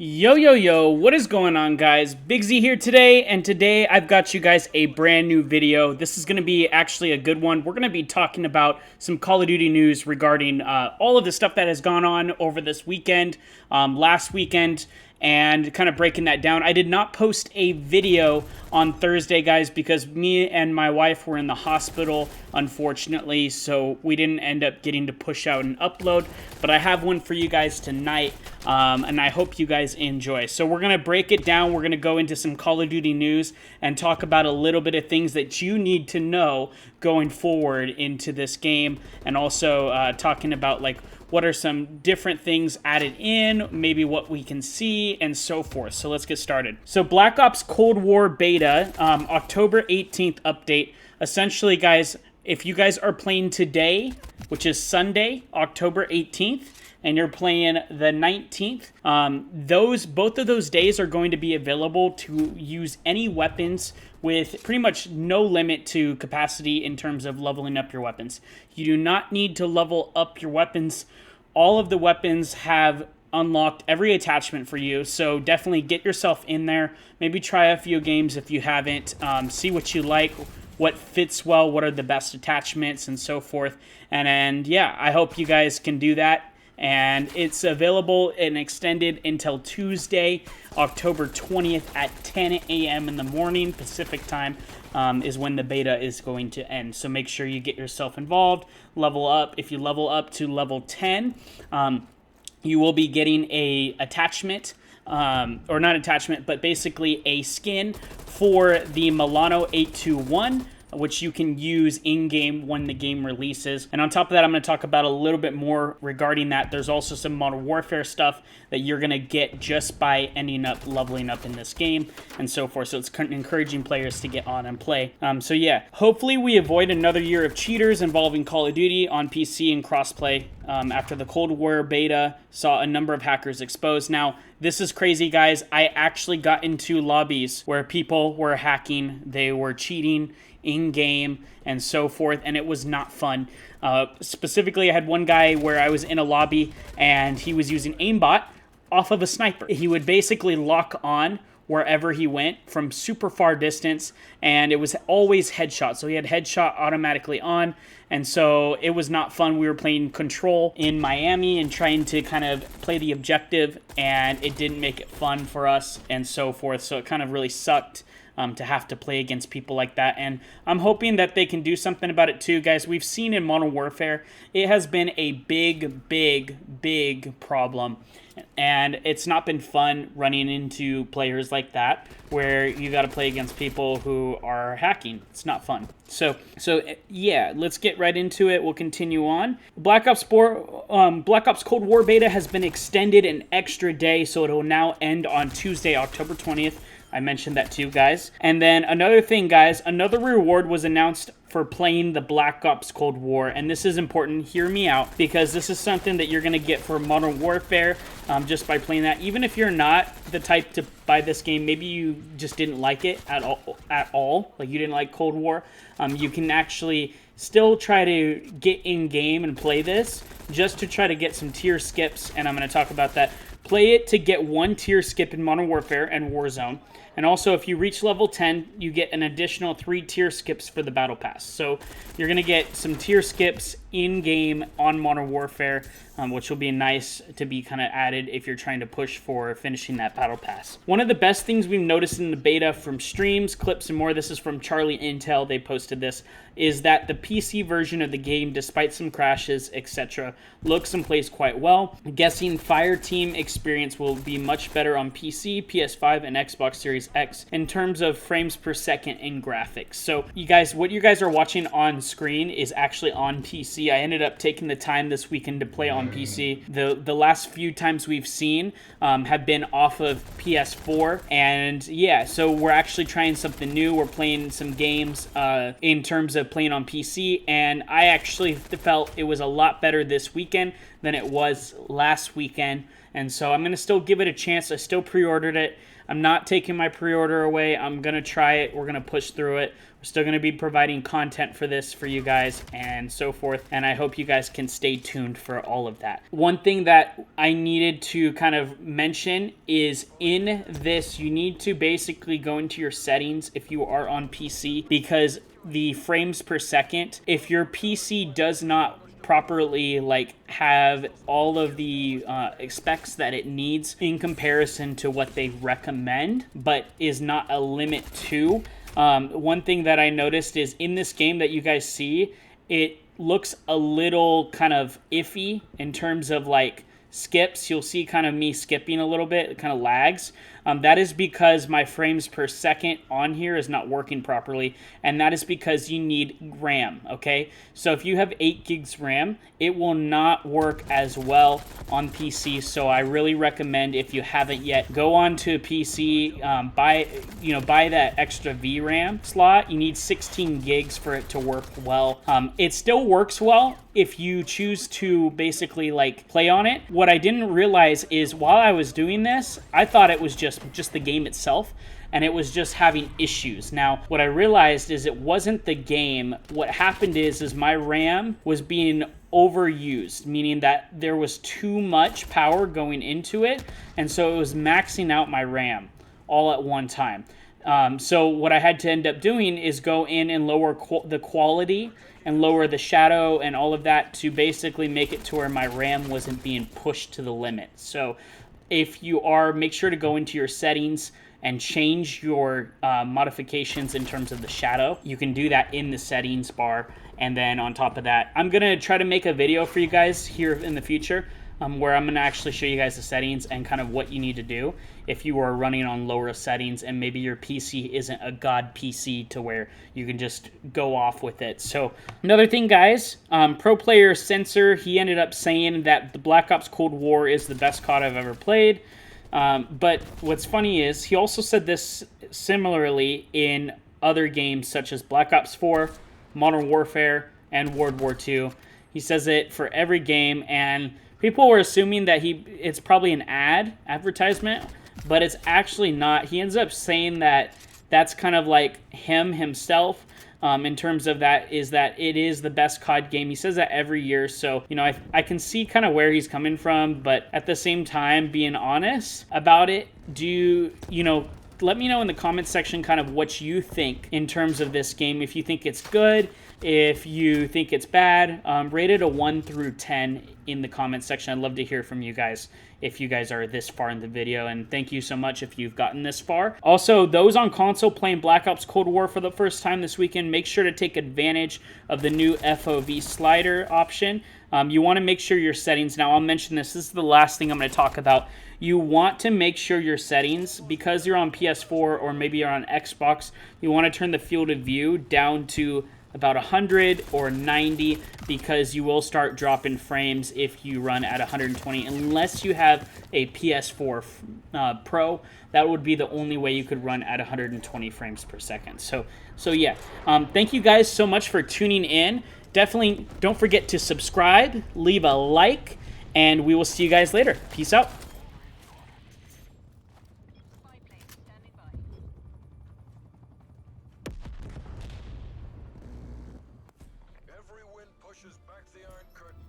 Yo, yo, yo, what is going on, guys? Big Z here today, and today I've got you guys a brand new video. This is going to be actually a good one. We're going to be talking about some Call of Duty news regarding all of the stuff that has gone on over this weekend, last weekend, and kind of breaking that down. I did not post a video on Thursday, guys, because me and my wife were in the hospital, unfortunately, so we didn't end up getting to push out an upload, but I have one for you guys tonight, and I hope you guys enjoy. So we're going to break it down. We're going to go into some Call of Duty news and talk about a little bit of things that you need to know going forward into this game, and also talking about, like, what are some different things added in, maybe what we can see, and so forth. So let's get started. So Black Ops Cold War Beta, October 18th update. Essentially, guys, if you guys are playing today, which is Sunday, October 18th, and you're playing the 19th, both of those days are going to be available to use any weapons with pretty much no limit to capacity in terms of leveling up your weapons. You do not need to level up your weapons. All of the weapons have unlocked every attachment for you, so definitely get yourself in there. Maybe try a few games if you haven't. See what you like, what fits well, what are the best attachments, and so forth. And yeah, I hope you guys can do that. And it's available and extended until Tuesday, October 20th at 10 a.m. in the morning, Pacific time, is when the beta is going to end. So make sure you get yourself involved, level up. If you level up to level 10, you will be getting a attachment, or not attachment, but basically a skin for the Milano 821, which you can use in-game when the game releases. And on top of that, I'm going to talk about a little bit more regarding that. There's also some Modern Warfare stuff that you're going to get just by ending up leveling up in this game and so forth. So it's encouraging players to get on and play. So yeah, hopefully we avoid another year of cheaters involving Call of Duty on PC and crossplay. After the Cold War beta saw a number of hackers exposed. Now, this is crazy, guys. I actually got into lobbies where people were hacking, they were cheating in-game and so forth, and it was not fun. Specifically, I had one guy where I was in a lobby and he was using aimbot off of a sniper. He would basically lock on wherever he went from super far distance, and it was always headshot. So he had headshot automatically on, and so it was not fun. We were playing Control in Miami and trying to kind of play the objective, and it didn't make it fun for us and so forth. So it kind of really sucked to have to play against people like that, and I'm hoping that they can do something about it too, guys. We've seen in Modern Warfare, it has been a big problem, and it's not been fun running into players like that where you got to play against people who are hacking. It's not fun. So yeah, let's get right into it. We'll continue on. Black Ops Cold War beta has been extended an extra day, so it will now end on Tuesday, October 20th. I mentioned that to you guys. And then another thing, guys, another reward was announced for playing the Black Ops Cold War. And this is important. Hear me out, because this is something that you're going to get for Modern Warfare just by playing that. Even if you're not the type to buy this game, maybe you just didn't like it at all. Like you didn't like Cold War. You can actually still try to get in game and play this just to try to get some tier skips. And I'm going to talk about that. Play it to get one tier skip in Modern Warfare and Warzone. And also, if you reach level 10, you get an additional 3 tier skips for the Battle Pass. So you're going to get some tier skips in-game on Modern Warfare, which will be nice to be kind of added if you're trying to push for finishing that Battle Pass. One of the best things we've noticed in the beta from streams, clips, and more, this is from Charlie Intel, they posted this, is that the PC version of the game, despite some crashes, etc., looks and plays quite well. I'm guessing Fireteam experience will be much better on PC, PS5, and Xbox Series X in terms of frames per second in graphics. So you guys, what you guys are watching on screen is actually on PC. I ended up taking the time this weekend to play on PC. The last few times we've seen have been off of PS4, and yeah, so we're actually trying something new. We're playing some games in terms of playing on PC, and I actually felt it was a lot better this weekend than it was last weekend. And so I'm going to still give it a chance. I still pre-ordered it. I'm not taking my pre-order away. I'm going to try it. We're going to push through it. We're still going to be providing content for this for you guys and so forth. And I hope you guys can stay tuned for all of that. One thing that I needed to kind of mention is in this, you need to basically go into your settings if you are on PC, because the frames per second, if your PC does not properly like have all of the specs that it needs in comparison to what they recommend, but is not a limit to. One thing that I noticed is in this game that you guys see, it looks a little kind of iffy in terms of like skips. You'll see kind of me skipping a little bit, it kind of lags. That is because my frames per second on here is not working properly, and that is because you need RAM, okay? So if you have 8 gigs RAM, it will not work as well on PC, so I really recommend, if you haven't yet, go on to PC, buy that extra VRAM slot. You need 16 gigs for it to work well. It still works well if you choose to basically like play on it. What I didn't realize is while I was doing this, I thought it was just the game itself, and it was just having issues. Now, what I realized is it wasn't the game. What happened is my RAM was being overused, meaning that there was too much power going into it, and so it was maxing out my RAM all at one time. So what I had to end up doing is go in and lower the quality and lower the shadow and all of that to basically make it to where my RAM wasn't being pushed to the limit. So if you are, make sure to go into your settings and change your modifications in terms of the shadow. You can do that in the settings bar. And then on top of that, I'm gonna try to make a video for you guys here in the future where I'm gonna actually show you guys the settings and kind of what you need to do if you are running on lower settings and maybe your PC isn't a god PC to where you can just go off with it. So another thing, guys, Pro Player Sensor, he ended up saying that the Black Ops Cold War is the best COD I've ever played. But what's funny is he also said this similarly in other games such as Black Ops 4, Modern Warfare, and World War II. He says it for every game, and people were assuming that it's probably an advertisement, but it's actually not. He ends up saying that that's kind of like himself in terms of that, is that it is the best COD game. He says that every year, so, you know, I can see kind of where he's coming from, but at the same time, being honest about it, let me know in the comments section kind of what you think in terms of this game. If you think it's good, if you think it's bad, rate it a 1 through 10 in the comment section. I'd love to hear from you guys if you guys are this far in the video, and thank you so much if you've gotten this far. Also, those on console playing Black Ops Cold War for the first time this weekend, make sure to take advantage of the new FOV slider option. You want to make sure your settings, now I'll mention this is the last thing I'm going to talk about. You want to make sure your settings, because you're on PS4 or maybe you're on Xbox, you want to turn the field of view down to about 100 or 90, because you will start dropping frames if you run at 120, unless you have a PS4 Pro. That would be the only way you could run at 120 frames per second. So yeah, thank you guys so much for tuning in. Definitely don't forget to subscribe, leave a like, and we will see you guys later. Peace out. Every wind pushes back the Iron Curtain.